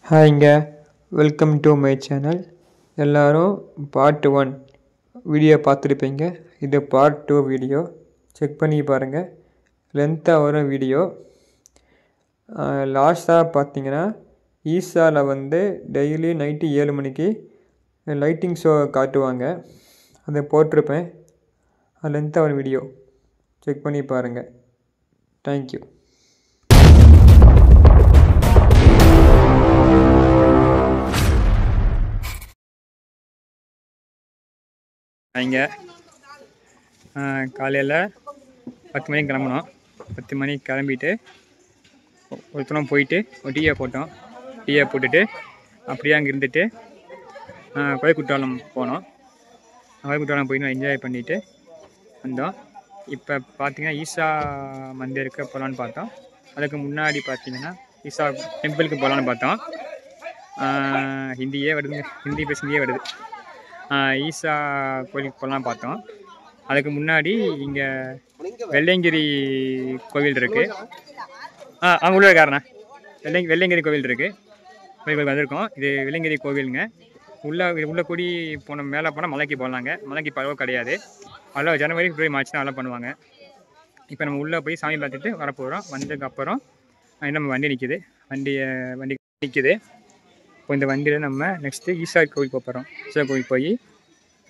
ஹாய்ங்க, welcome to my channel. எல்லோரும் part 1 video பார்த்துருப்பீங்க. இது பார்ட் 2 வீடியோ. செக் பண்ணி பாருங்கள். லென்த்தாக வரும் வீடியோ. லாஸ்ட்டாக பார்த்தீங்கன்னா ஈசாவில் டெய்லி நைட்டு 7 மணிக்கு லைட்டிங் ஷோ காட்டுவாங்க. அதை போட்டிருப்பேன். அது லென்த்தாக வரும் வீடியோ. செக் பண்ணி பாருங்கள். தேங்க்யூ. இங்கே காலையில் 10 மணிக்கு கிளம்புனோம். 10 மணிக்கு கிளம்பிட்டு ஒருத்தரம் போயிட்டு ஒரு டீயை போட்டோம். டீயை போட்டுட்டு அப்படியே அங்கே இருந்துட்டு கோயில் குற்றாலம் போனோம். கோயில் குற்றாலம் போயிட்டு என்ஜாய் பண்ணிவிட்டு வந்தோம். இப்போ பார்த்தீங்கன்னா ஈசா மந்திருக்கு போகலான்னு பார்த்தோம். அதுக்கு முன்னாடி பார்த்தீங்கன்னா ஈசா டெம்பிளுக்கு போகலான்னு பார்த்தோம். ஹிந்தியே வருதுங்க, ஹிந்தி பேசுகியே வருது. ஈசா கோயிலுக்கு போகலாம் பார்த்தோம். அதுக்கு முன்னாடி இங்கே வெள்ளையங்கிரி கோவில் இருக்குது. அவங்க உள்ள இருக்காருண்ணா. வெள்ளையங்கிரி கோவில் இருக்குது. கோயில் வந்திருக்கோம். இது வெள்ளையங்கிரி கோவிலுங்க. உள்ள கூடி போன மேலே போனால் மலைக்கு போகலாங்க. மலைக்கு பரவ கிடையாது. அதெல்லாம் ஜனவரி பிப்ரவரி மார்ச் தான் நல்லா பண்ணுவாங்க. இப்போ நம்ம உள்ளே போய் சாமி பார்த்துட்டு வரப்போகிறோம். வந்ததுக்கப்புறம் நம்ம வண்டி நிற்கிது. வண்டி நிற்கிது. இப்போ இந்த வண்டியில் நம்ம நெக்ஸ்ட்டு ஈசா கோவில் போகிறோம். ஈசா கோவில் போய்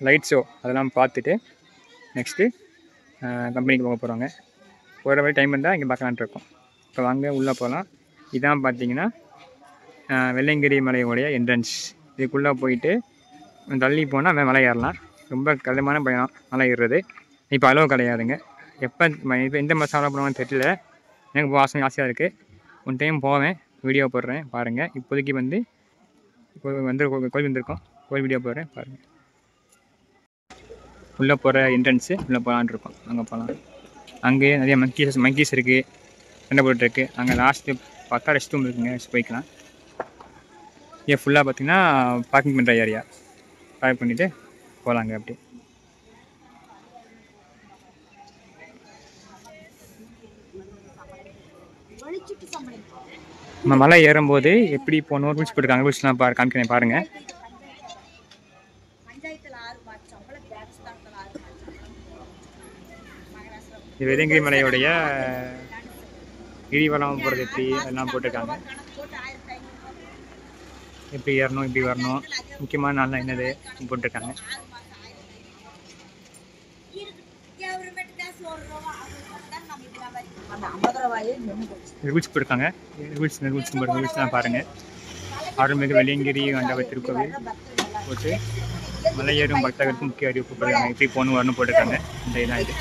லைட் ஷோ அதெல்லாம் பார்த்துட்டு நெக்ஸ்ட்டு கம்பெனிக்கு போக போகிறோங்க. போகிற வரை டைம் இருந்தால் இங்கே பார்க்கலான்ட்டு இருக்கோம். இப்போ வாங்க உள்ளே போகலாம். இதான் பார்த்தீங்கன்னா வெள்ளையங்கிரி மலையோடைய என்ட்ரன்ஸ். இதுக்குள்ளே போயிட்டு தள்ளி போனால் மலை ஏறலாம். ரொம்ப கடினமான பயணம் மலை ஏறுறது. இப்போ அளவு கிடையாதுங்க. இப்போ எந்த மசாலா போடுவாங்கன்னு தெரியல. எனக்கு ஆசையாக இருக்குது. ஒன் டைம் போவேன், வீடியோ போடுறேன் பாருங்கள். இப்போதைக்கு கோயில் வந்திருக்கோம். கோயில் வீடியோ போடுறேன் பாருங்கள். உள்ளே போகிற என்ட்ரன்ஸு உள்ளே போகலான் இருக்கோம். அங்கே போகலாம். அங்கேயே நிறைய மங்கீஸ் இருக்குது. சண்டை போட்டுருக்கு. அங்கே லாஸ்ட்டு பார்த்தா ரெஸ்ட் ரூம் இருக்குங்க. போய்க்கலாம். இங்கே ஃபுல்லாக பார்த்திங்கன்னா பார்க்கிங் பண்ணுற ஏரியா. பார்க் பண்ணிவிட்டு போகலாங்க. அப்படி நம்ம மலை ஏறும்போது எப்படி போகணும் ரூல்ஸ் போட்டுருக்காங்க. ரூல்ஸ்லாம் காமிக்கிறேன் பாருங்கள். இது வெள்ளையங்கிரி மலையோடைய கிரிவலம் போகிறது எப்படி அதெல்லாம் போட்டிருக்காங்க. எப்படி ஏறணும், எப்படி வரணும், முக்கியமான நாள்லாம் என்னது போட்டிருக்காங்க. ரூல்ஸ் போட்டிருக்காங்க. ரூல்ஸ்லாம் பாருங்கள். அருள்மிகு வெள்ளையங்கிரி ஆண்டவர் திருக்கோவில் போட்டு மலை ஏறும் பக்தர்களுக்கு முக்கிய அறிவிப்பு போட்டிருக்காங்க. எப்படி போகணும் வரணும் போட்டிருக்காங்க. இந்த இதான் இது.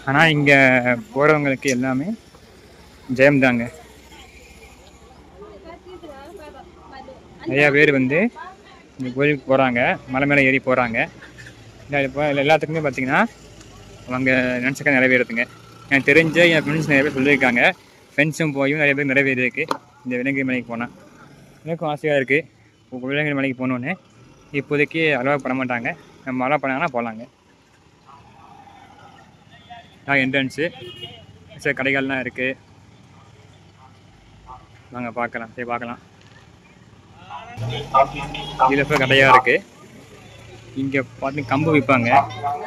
ஆனால் இங்கே போகிறவங்களுக்கு எல்லாமே ஜெயம்தாங்க. நிறையா பேர் இந்த கோயிலுக்கு போகிறாங்க. மலை மேலே ஏறி போகிறாங்க. எல்லாத்துக்குமே பார்த்திங்கன்னா அவங்க நினச்சிக்க நிறைவேறுதுங்க. எனக்கு தெரிஞ்ச என் ஃப்ரெண்ட்ஸ் நிறைய பேர் சொல்லியிருக்காங்க. ஃப்ரெண்ட்ஸும் போயும் நிறைய பேர் நிறைவேறியிருக்கு இந்த வெள்ளையங்கிரி மலைக்கு போனால். எனக்கும் ஆசையாக இருக்குது. இப்போ வெள்ளையங்கிரி மலைக்கு போகணுன்னு. இப்போதைக்கு அலோவ் பண்ண மாட்டாங்க. நம்ம அலோவ் பண்ணாங்கன்னா போகலாங்க. என்ட்ரன்ஸு சில கடைகள்லாம் இருக்குது. வாங்க பார்க்கலாம். சரி பார்க்கலாம். இதில் இப்போ கடையாக இருக்குது. இங்கே பார்த்து கம்பு விற்பாங்க.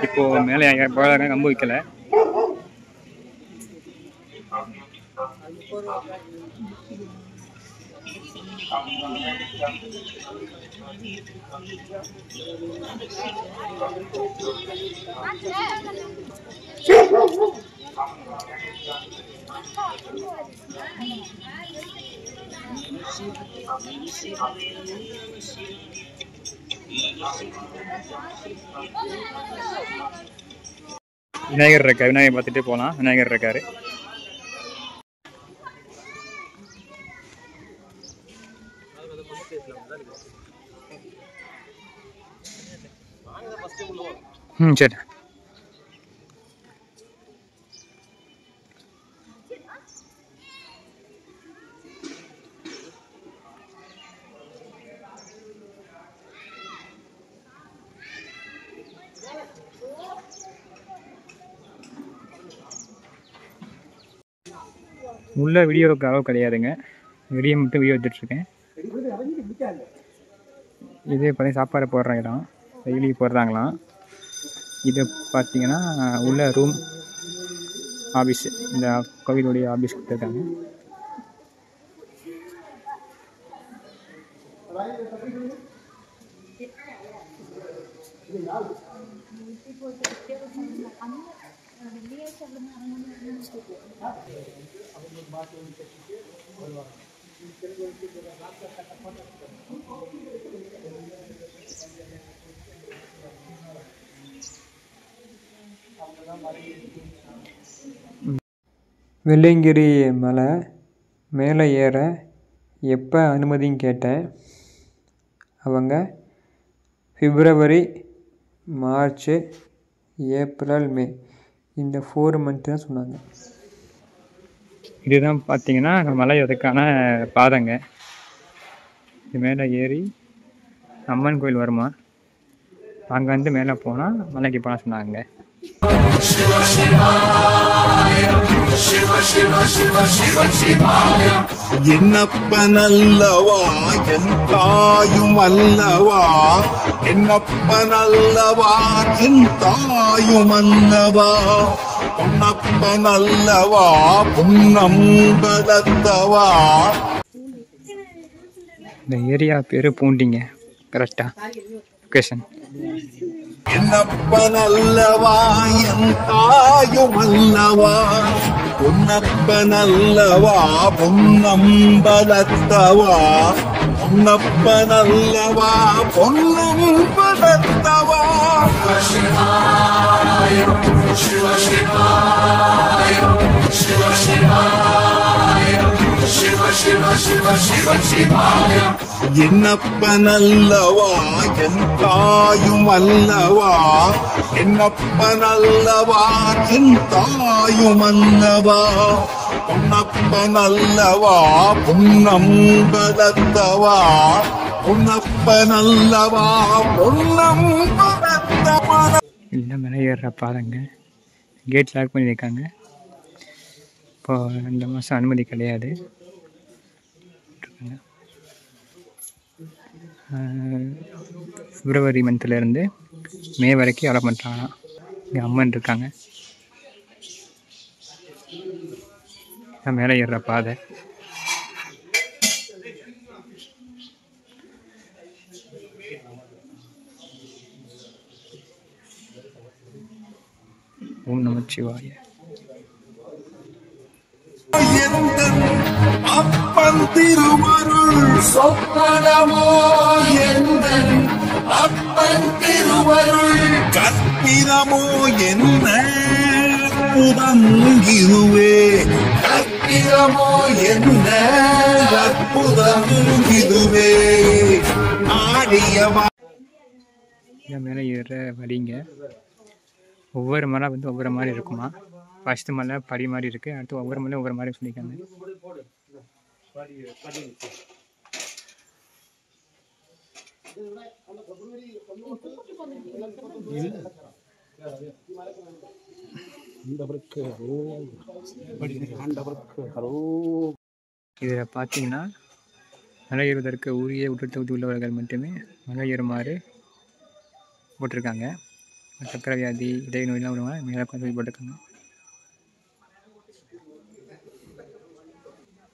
இப்போது மேலே போகிறாங்க. கம்பு விற்கலை. விநாயகர் இருக்கார். விநாயகர் பார்த்துட்டு போகலாம். விநாயகர் இருக்கார். சரி. உள்ளே வீடியோவுக்கு அளவு கிடையாதுங்க, வெளியே மட்டும் வீடியோ எடுத்துகிட்ருக்கேன். இது பார்த்தீங்கன்னா சாப்பாடு போடுற இடம், டெய்லி போடுறாங்களாம். இது பார்த்தீங்கன்னா உள்ள ரூம், ஆஃபீஸு, இந்த கோவிலுடைய ஆஃபீஸ் கொடுத்துருக்காங்க. வெள்ளையங்கிரி மலை மேலே ஏற எப்போ அனுமதின்னு கேட்டேன். அவங்க பிப்ரவரி, மார்ச், ஏப்ரல், மே இந்த 4 மந்த் தான் சொன்னாங்க. இதுதான் பார்த்தீங்கன்னா மலை ஏறதுக்கான பாதைங்க. இது மேலே ஏறி அம்மன் கோயில் வருமா, அங்கே வந்து மேலே போனால் மலைக்கு போனால் சொன்னாங்க. என்னப்பனல்லவா என் தாயும் அல்லவா, என்னப்பனல்லவா என் தாயும் அல்லவா, பொன்னப்பனல்லவா பொன்னம்பலத்தவா. இந்த ஏரியா பேர் பூண்டிங்க, கரெக்டா லொக்கேஷன். என்னப்பனல்லவா என் தாயும் அல்லவா, பொன்னப்பனல்லவா பொன்னம்பலத்தவா, பொன்னப்பனல்லவா பொன்னம்பலத்தவா. என்னப்பனல்லவா என் தாயும் அல்லவா, என்னப்பனல்லவா என் தாயும் அல்லவா, பொன்னப்பனல்லவா பொன்னம்பலத்தவா, பொன்னப்பனல்லவா பொன்னம்பலத்தவா. இல்லை மேலே ஏறுற பாருங்க, கேட் லாக் பண்ணியிருக்காங்க. இப்போ 2 மாதம் அனுமதி கிடையாது. பிப்ரவரி மந்த்லேருந்து மே வரைக்கும் அலோ பண்ணுறாங்க. இங்கே அம்மன் இருக்காங்க. மேலே ஏறுற பாதை. ஓம் நமச்சிவாய. அப்பன் திருவருள் சொப்பனமோ எந்தன் அப்பன் திருவருள் கற்பிதமோ என்ன அற்புதங்கிருவே, கற்பிதமோ என்ன அற்புதங்கிருவே. ஆடியவா மேலே ஏறுற வழிங்க. ஒவ்வொரு மலை வந்து ஒவ்வொரு மாதிரி இருக்குமா. ஃபஸ்ட்டு மலை படி மாதிரி இருக்குது, அடுத்து ஒவ்வொரு மலையும் ஒவ்வொரு மாதிரி சொல்லியிருக்காங்க. இதில் பார்த்தீங்கன்னா மலை ஏறுவதற்கு உரிய உடற்தகுதி உள்ளவர்கள் மட்டுமே மலை ஏறுமாறு போட்டிருக்காங்க. சக்கரை வியாதி, இதய நோயெல்லாம் உள்ளவங்க மேலே கொஞ்சம் போட்டிருக்காங்க.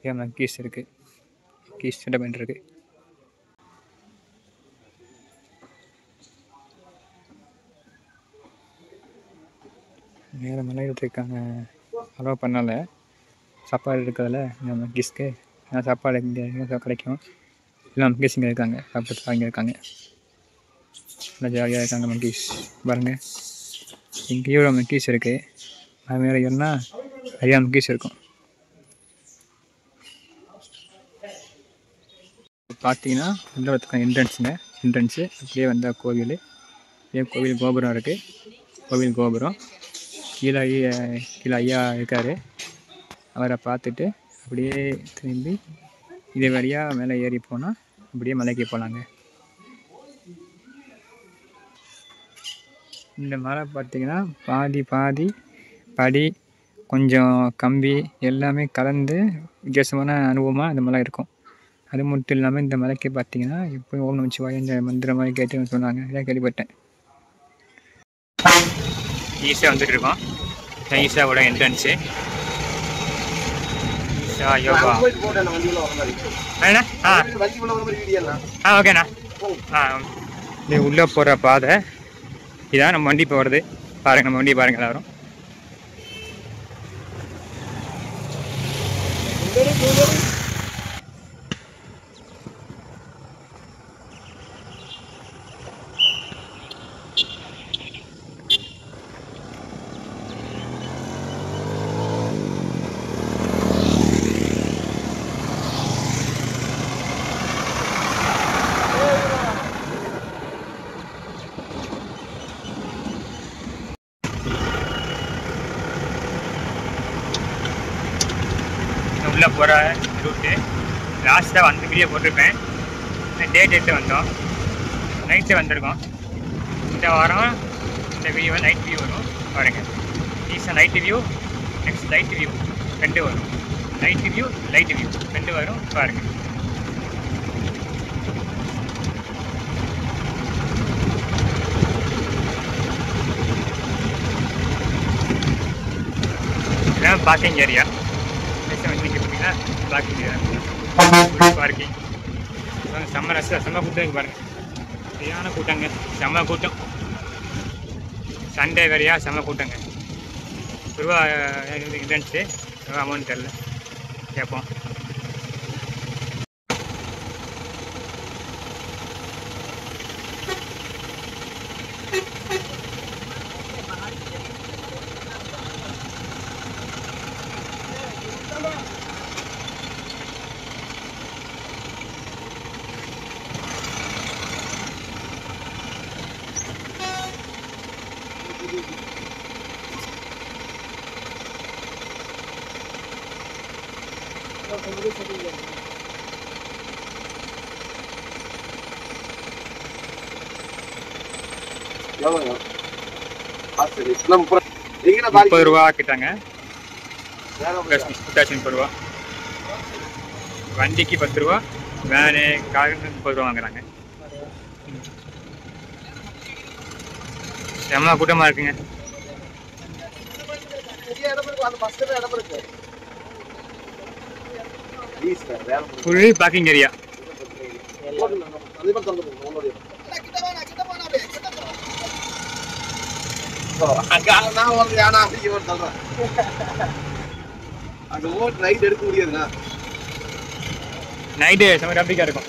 ஏன் கீஸ் இருக்குது, கீஸ் செட்டமெண்ட் இருக்குது. மேலே மலை ஏறதுக்கான அலோவ் பண்ணால சாப்பாடு இருக்கிறதுல நம்ம கீஸ்க்கு சாப்பாடு இங்கே கிடைக்கும். எல்லாம் மங்கீஸ் இங்கே இருக்காங்க, சாப்பிட்டு இங்கே இருக்காங்க. நல்லா ஜாலியாக இருக்காங்க மங்கீஸ். பாருங்கள், இங்கேயும் ஒரு மங்கீஸ் இருக்குது. அது மேலே ஏறினா நிறையா மங்கீஸ் இருக்கும். பார்த்தீங்கன்னா உள்ளத்துக்கான என்ட்ரன்ஸு அப்படியே வந்தால் கோவில். அப்படியே கோவில் கோபுரம் இருக்குது. கோவில் கோபுரம் கீழே ஐயா இருக்கார். அவரை பார்த்துட்டு அப்படியே திரும்பி இதே வழியாக மேலே ஏறி போனால் அப்படியே மலைக்கு போகலாங்க. இந்த மலை பார்த்திங்கன்னா பாதி படி கொஞ்சம் கம்பி எல்லாமே கலந்து வித்தியாசமான அனுபவமாக இந்த மலை இருக்கும். அது மட்டும் இல்லாமல் இந்த மலைக்கு பார்த்தீங்கன்னா இப்போ ஓம் நமச்சிவாய இந்த மந்திரம் மாதிரி கேட்டு சொன்னாங்க, இதான் கேள்விப்பட்டேன். ஈஸா வந்துட்டு இருக்கோம். ஈஸாவோட என்ட்ரன்ஸு. ஈஸா யோகா அண்ணா. ஓகேண்ணா. இது உள்ளே போகிற பாதை இதான். நம்ம வண்டி போகிறது பாருங்கள், நம்ம வண்டி பாருங்கள் எல்லாரும். உள்ளே போகிற ரூட்டு லாஸ்ட்டாக வந்து வீடியோ போட்டிருப்பேன். டேட் எடுத்து வந்தோம், நைட்டு வந்திருக்கோம். இந்த வாரம் இந்த வீடியோ நைட் வியூ வரும் பாருங்கள். Isha night view, next light view ரெண்டு வரும். நைட் வியூ லைட் வியூ ரெண்டு வரும் பாருங்கள். இதான் parking area. Parking area parking செம்ம ரசம், செம்ம கூட்டம் பாருங்கள். சரியான கூட்டங்க, செம்ம கூட்டம். சண்டே வேறையா, செம்ம கூட்டங்க. ரூபா என்ட்ரன்ஸு அமௌண்ட் தெரில, கேட்போம். ₹30 கிட்டாங்க. 30 ரூபா. வண்டிக்கு ₹10, வேனு காருக்கு ₹30 வாங்குறாங்க. செம்ம கூட்டமாக இருக்குங்க. Full parking area. நைட்டு செம்ம டிராஃபிக்கா இருக்கும்.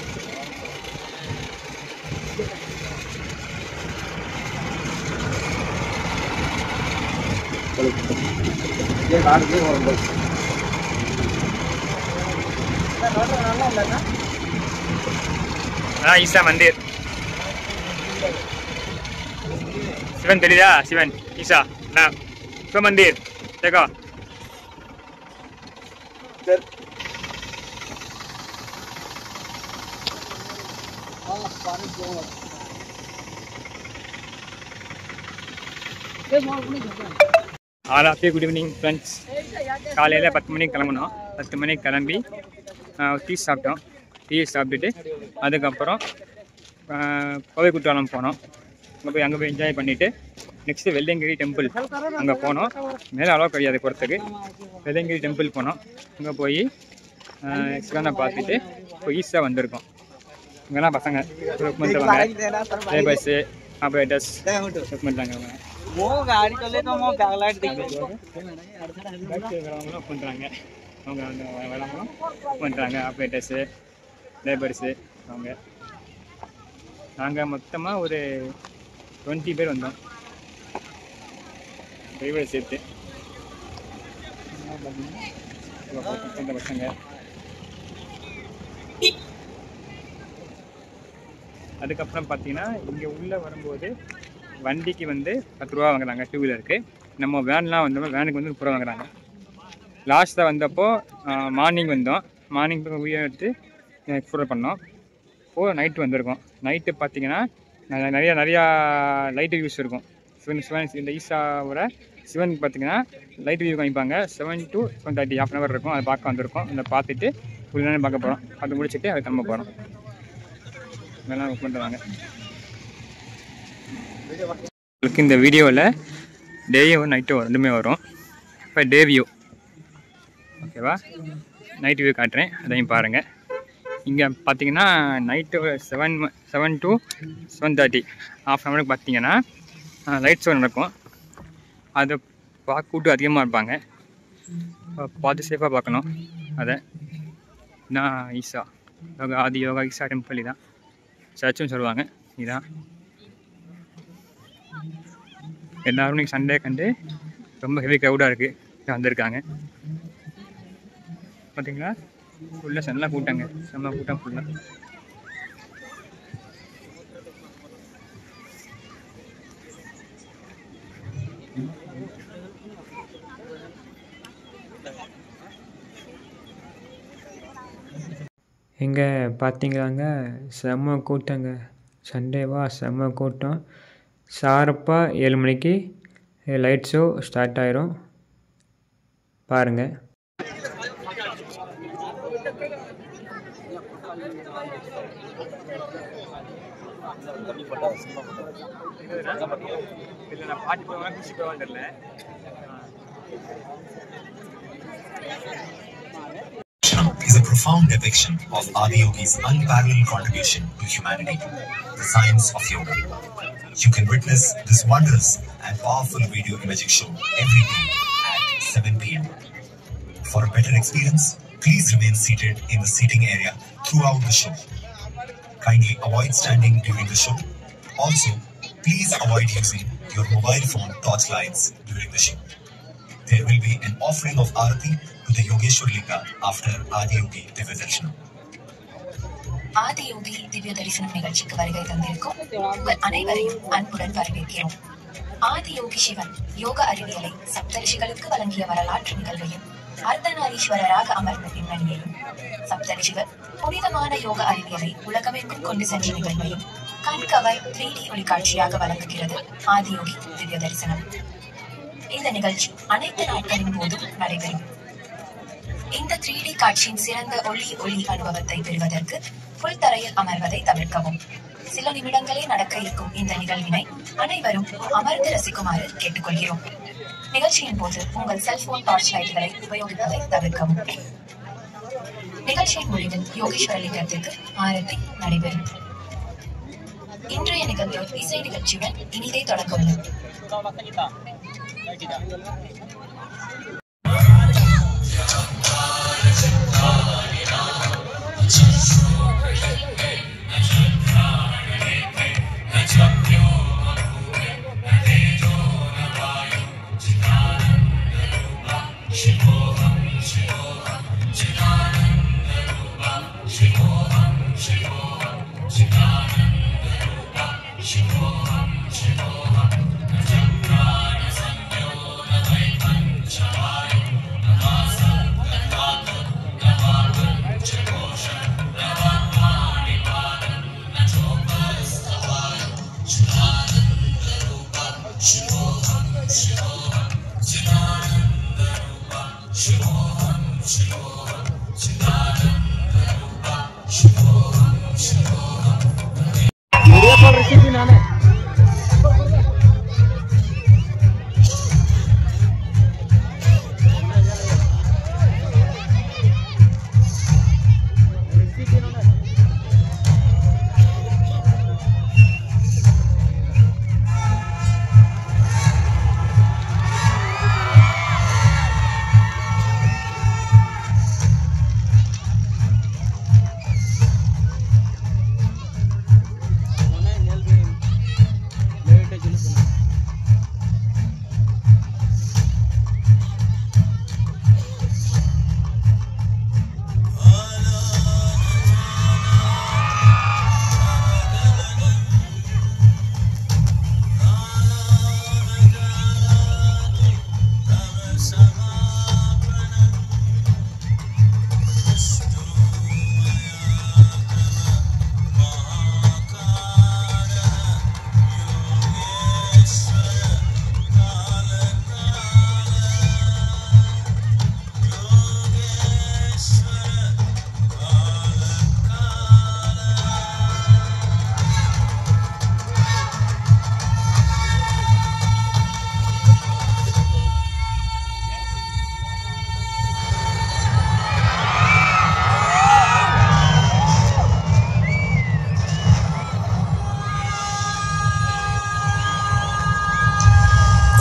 ஈஸா மந்திர். சிவன் தெரியுதா? சிவன் ईसा ना शिव मंदिर देखो। ஆலாப்பே குட் ஈவினிங் ஃப்ரெண்ட்ஸ். காலையில் 10 மணிக்கு கிளம்பணும். 10 மணிக்கு கிளம்பி டீ சாப்பிட்டோம். டீ சாப்பிட்டுட்டு அதுக்கப்புறம் கோவை குற்றாலம் போனோம். அங்கே போய் என்ஜாய் பண்ணிவிட்டு நெக்ஸ்ட்டு வெள்ளையங்கிரி டெம்பிள் அங்கே போனோம். மேலே அளவு கிடையாது போகிறதுக்கு. வெள்ளையங்கிரி டெம்பிள் போனோம். அங்கே போய் சிவனை பார்த்துட்டு இப்போ ஈஸா வந்திருக்கோம். இங்கெல்லாம் பசங்க பண்ணுறாங்க, லேபர்ஸு ஆப்ரேட்டர்ஸ் பண்ணுறாங்க. பண்ணுறாங்க அவங்க அந்த வேளாண்லாம் பண்ணுறாங்க. ஆப்ரேட்டர்ஸு லேபர்ஸு அவங்க. நாங்கள் மொத்தமாக ஒரு 20 பேர் வந்தோம், டிரைவர் சேர்த்து. பசங்க அதுக்கப்புறம் பார்த்தீங்கன்னா இங்கே உள்ளே வரும்போது வண்டிக்கு வந்து 10 ரூபா வாங்குறாங்க. 2 வீலருக்கு. நம்ம வேன்லாம் வந்தோம், வேனுக்கு வந்து 30 ரூபா வாங்குறாங்க. லாஸ்ட்டாக வந்தப்போ மார்னிங் வந்தோம். மார்னிங் வீடியோ எடுத்து எக்ஸ்ப்ளோர் பண்ணோம். இப்போது நைட்டு வந்திருக்கோம். நைட்டு பார்த்தீங்கன்னா நிறையா லைட்டு யூஸ் இருக்கும். சிவன் இந்த ஈசாவோட சிவன் பார்த்தீங்கன்னா லைட் வியூ காமிப்பாங்க. 7 to 7:30 ½ hour இருக்கும். அதை பார்க்க வந்திருக்கோம். அதை பார்த்துட்டு ஃபுல் நேரம் பார்க்க போகிறோம். அது முடிச்சுட்டு அதை கிளம்ப போகிறோம். இதெல்லாம் புக் பண்ணுறாங்க. உங்களுக்கு இந்த வீடியோவில் டேயும் நைட்டும் ரெண்டுமே வரும். இப்போ டே வியூ ஓகேவா, நைட் வியூ காட்டுறேன், அதையும் பாருங்கள். இங்கே பார்த்தீங்கன்னா நைட்டு 7 to 7:30 ½ hour பார்த்தீங்கன்னா லைட் ஷோ நடக்கும். அதை கூட்டம் அதிகமாக இருப்பாங்க. பார்த்து சேஃபாக பார்க்கணும். அதை நான் ஈசா ஆதி யோகா ஈசா டெம்பிள் இதான், சர்ச்சுன்னு சொல்லுவாங்க. இதுதான் எல்லோரும் இன்றைக்கி சண்டே கண்டு ரொம்ப ஹெவி க்ரௌடாக இருக்குது வந்திருக்காங்க. பார்த்தீங்களா ஃபுல்லாக நல்லா கூட்டாங்க, செம்ம கூட்டம் ஃபுல்லாக. இங்கே பார்த்தீங்களாங்க செம்ம கூட்டங்க, சண்டேவா செம்ம கூட்டம். ஷார்ப்பாக 7 மணிக்கு லைட் ஷோ ஸ்டார்ட் ஆயிரும் பாருங்கள். is a profound depiction of Adiyogi's unparalleled contribution to humanity, the science of yoga. You can witness this wondrous and powerful video imaging show every day at 7 p.m. For a better experience, please remain seated in the seating area throughout the show. Kindly avoid standing during the show. Also, please avoid using your mobile phone torchlights during the show. There will be an offering of Aarati to the Yogeshwar Linga after Adiyogi Divya Darshanam. Adiyogi திவ்ய தரிசனம் நிகழ்ச்சிக்கு வருகை தந்திருக்கும் உங்கள் அனைவரையும் அன்புடன் வரவேற்கிறோம். ஆதியோகி சிவன் யோக அறிவியலை சப்தரிஷிகளுக்கு வழங்கிய வரலாற்று நிகழ்வையும் அர்த்தநாரீஸ்வரராக அமர்ந்த பின்னணியையும், சப்தரிஷிகள் புனிதமான யோக அறிவியலை உலகமெங்கும் கொண்டு சென்ற நிகழ்வையும் கண்கவர் 3D ஒளிக்காட்சியாக வழங்குகிறது ஆதியோகி திவ்ய தரிசனம். இந்த நிகழ்ச்சி அனைத்து நாட்களின் போதும் நடைபெறும். இந்த 3D காட்சியின் சிறந்த ஒளி அனுபவத்தை பெறுவதற்கு புல் தரையில் அமர்வதை தவிர்க்கவும். சில நிமிடங்களே நடக்க இருக்கும் இந்த நிகழ்வினை அனைவரும் அமர்ந்து ரசிக்குமாறு கேட்டுக்கொள்கிறோம். நிகழ்ச்சியின் போது உங்கள் செல்போன் டார்ச் லைட்களை உபயோகிப்பதை தவிர்க்கவும். நிகழ்ச்சியின் முடிவில் யோகேஸ்வர லிங்கத்திற்கு ஆரத்தி நடைபெறும். இன்றைய நிகழ்வு இசை நிகழ்ச்சியுடன் இனிதே தொடங்குள்ளது. Shivaya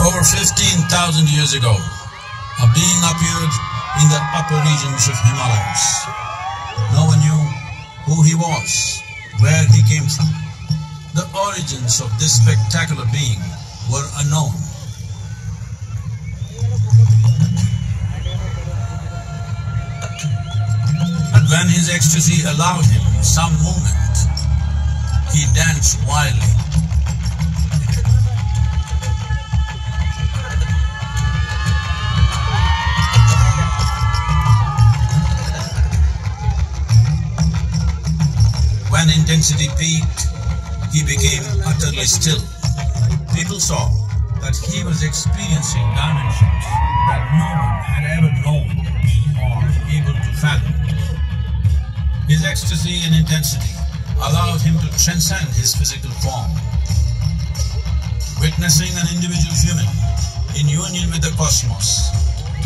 Over 15,000 years ago, a being appeared in the upper regions of Himalayas. No one knew who he was, where he came from. The origins of this spectacular being were unknown. But when his ecstasy allowed him some movement, he danced wildly. When intensity peaked, he became utterly still. People saw that he was experiencing dimensions that no one had ever known or able to fathom. His ecstasy and intensity allowed him to transcend his physical form. Witnessing an individual human in union with the cosmos,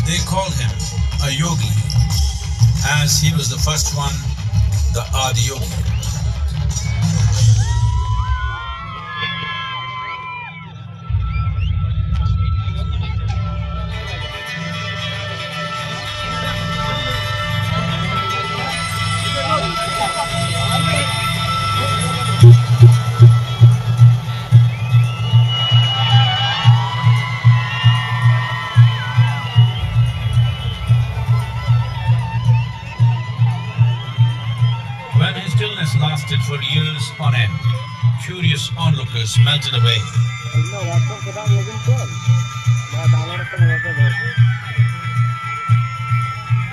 they called him a yogi, as he was the first one, the Adiyogi. When his stillness lasted for years on end, curious onlookers melted away.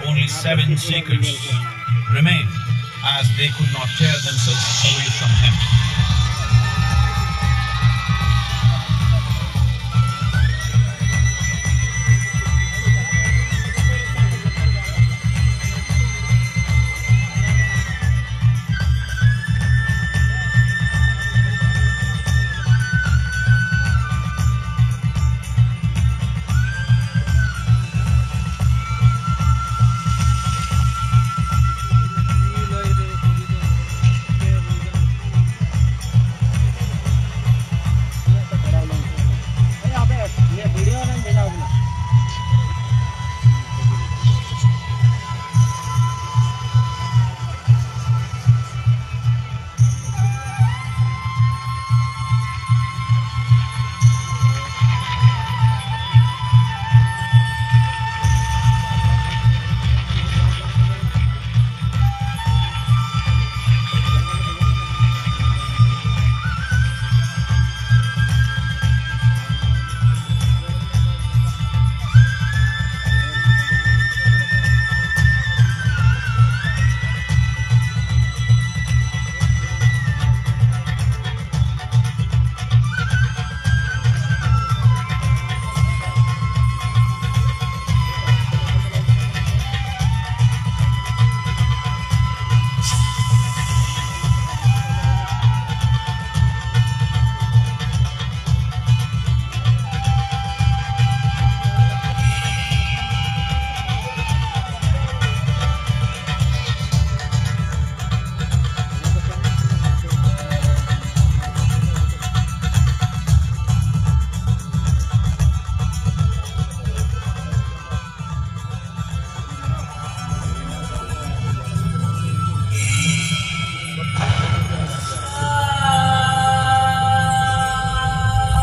Only 7 seekers remained, as they could not tear themselves away from him.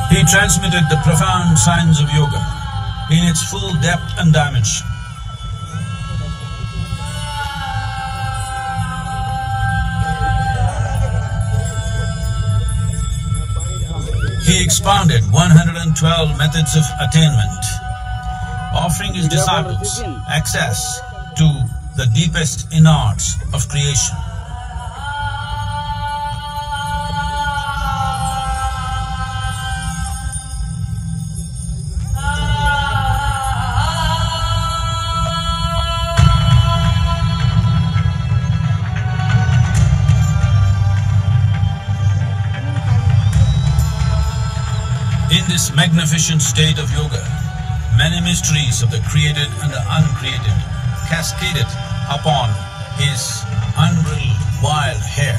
He transmitted the profound science of yoga in its full depth and dimension. He expounded 112 methods of attainment, offering his disciples access to the deepest innards of creation. In this magnificent state of yoga, many mysteries of the created and the uncreated cascaded upon his unbridled wild hair.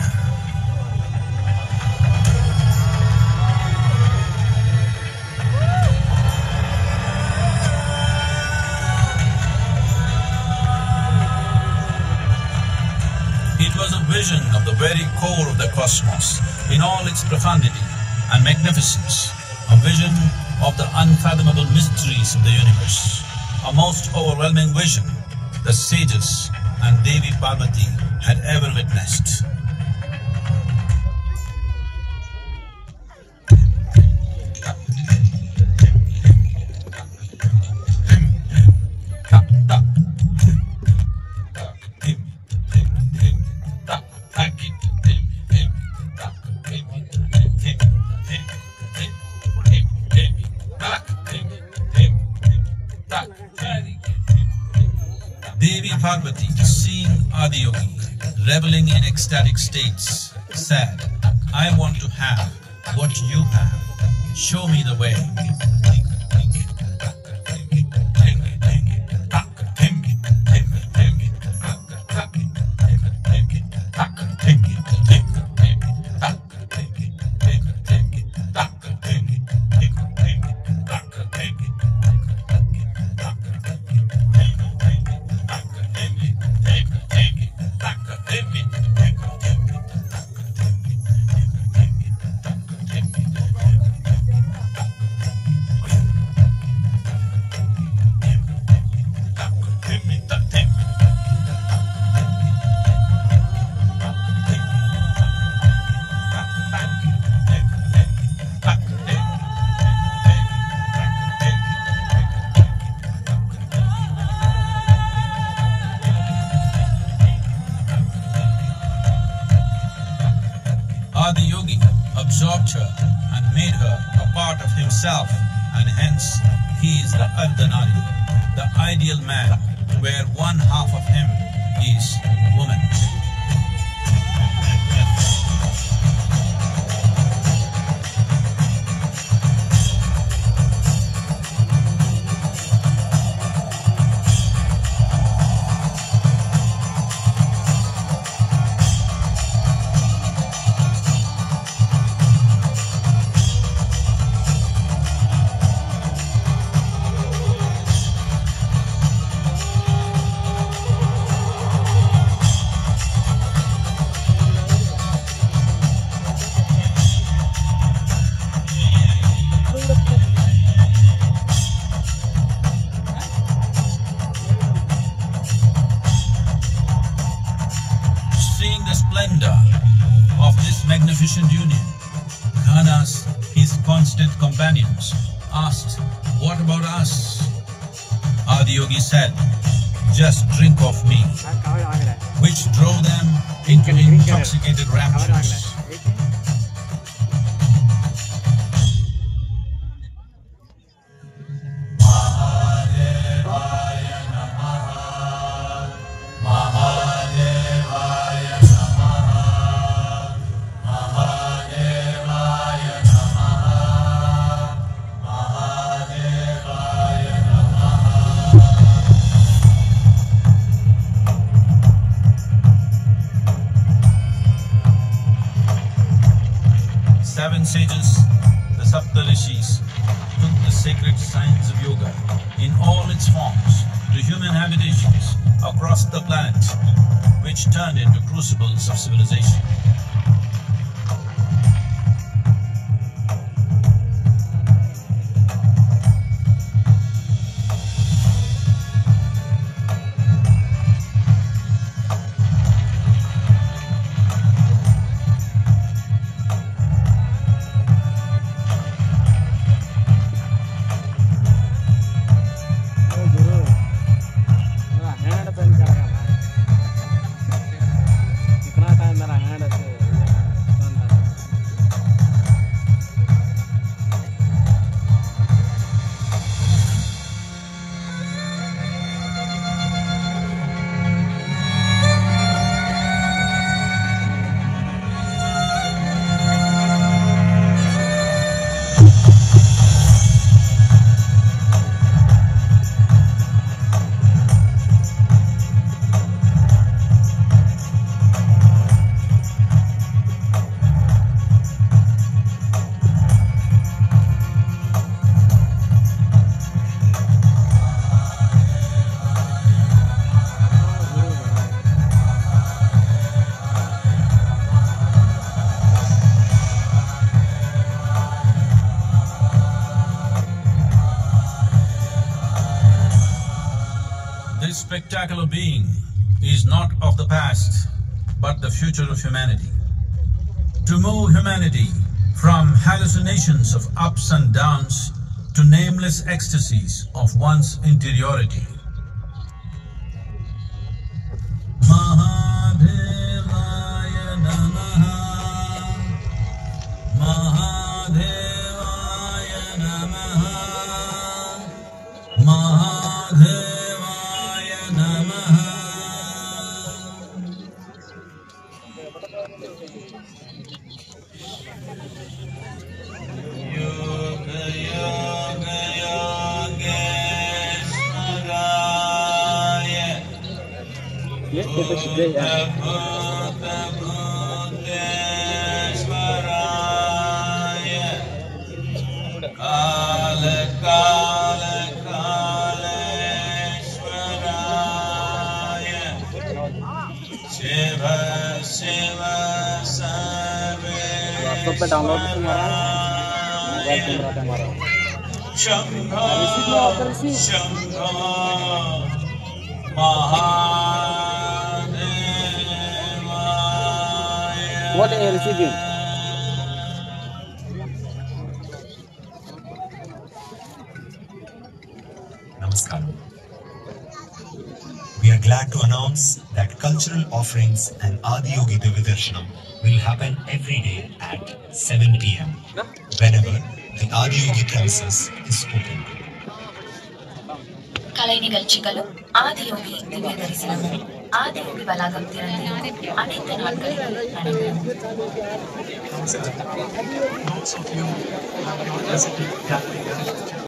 vision of the very core of the cosmos in all its profundity and magnificence, a vision of the unfathomable mysteries of the universe, a most overwhelming vision the sages and Devi Parvati had ever witnessed. Devi Parvati, seeing Adiyogi reveling in ecstatic states, said, "I want to have what you have. Show me the way." Adiyogi absorbed her and made her a part of himself, and hence he is the Ardhanari, the ideal man, where one half of him is woman. Seeing the splendor of this magnificent union, Ghanas, his constant companions, asked, "What about us?" Adiyogi said, "Just drink of me," which drove them into intoxicated raptures. Seven sages, the Sapta Rishis, took the sacred science of yoga in all its forms to human habitations across the planet, which turned into crucibles of civilization. कितना time मेरा hand है this spectacular being is not of the past, but the future of humanity. To move humanity from hallucinations of ups and downs to nameless ecstasies of one's interiority. Mahadevaya Namaha, Mahadevaya Namaha, Mahadevaya Namaha. Yoga Yoga Yogesvaraya, Bhuta Bhuta Bhutesvaraya, Kala Kala Kalesvaraya, Shiva Shiva Sarvesvaraya, Shambho Shambho Mahadevaya. What are you receiving? Namaskaram. We are glad to announce that cultural offerings and Adiyogi Divyadarshanam will happen every day at 7 p.m. whenever the Adiyogi premises is open. கலை நிகழ்ச்சிகளும் ஆதியோகி திவ்ய தரிசனமும் ஆதியோகி வளாகம் திறந்து அனைத்து நாட்களிலும் நடைபெறும். Those of you who have not visited Calcutta